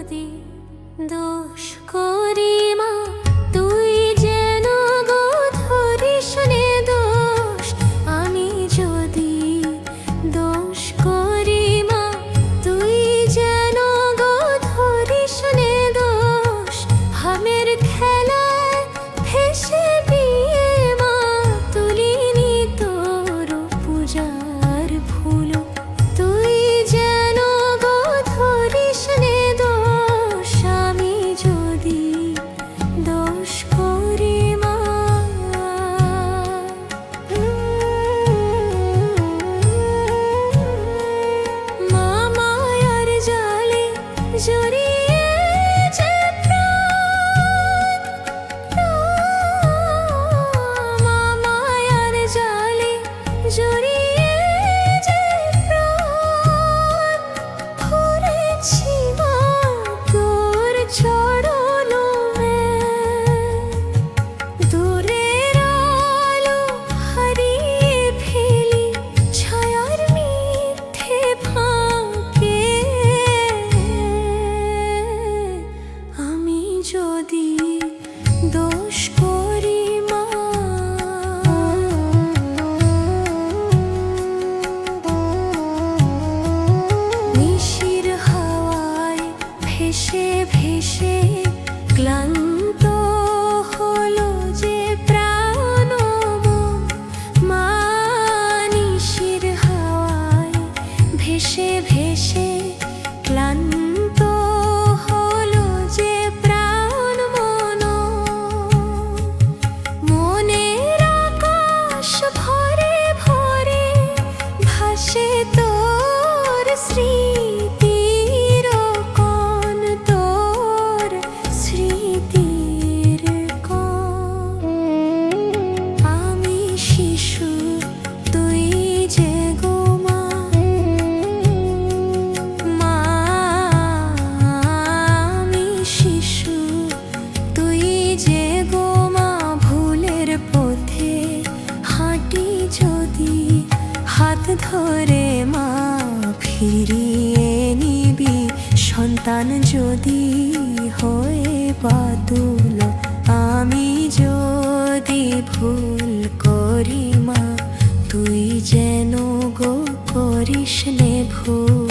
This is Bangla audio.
যদি দোষ করি মা, তুই যেন গো ধরিস নে দোষ। আমি যদি দোষ করি মা, তুই যেন গো ধরিস নে দোষ। হামের খেলায় ভেসে বিয়ে মা, তুলিনি তোর পূজার ফুল। তুই যেন গো ধরিস নে দোষ। আমি যদি দোষ করি মা, মা মায়ার জালে জড়িয়ে যে প্রাণ, মা মায়ার জালে জড়িয়ে যে প্রাণ। ধরেছি মা তোর চরণে, দূরের আলো হারিয়ে ফেলি ছায়ার মিথ্যে ফাঁকে। আমি যদি দোষ করি মা, নিশির হাওয়ায় ভেসে ভেসে ক্লান্ত হলো যে প্রাণ মন। মা নিশির হাওয়ায় ভেসে ভেসে ক্লান্ত হলো যে প্রাণ মন। মনের আকাশ ভরে ভরে ভাসে তোর স্মৃতির কোণ, তোর স্মৃতির কোণ। আমি শিশু তুই যে গো মা, মা আমি শিশু তুই যে গো মা। ভুলের পথে হাঁটি যদি হাত ধরে মা, ফিরিয়ে নিবি সন্তান যদি হয়ে বাতুল। আমি যদি ভুল করি মা, তুই যেন গো করিস নে ভুল।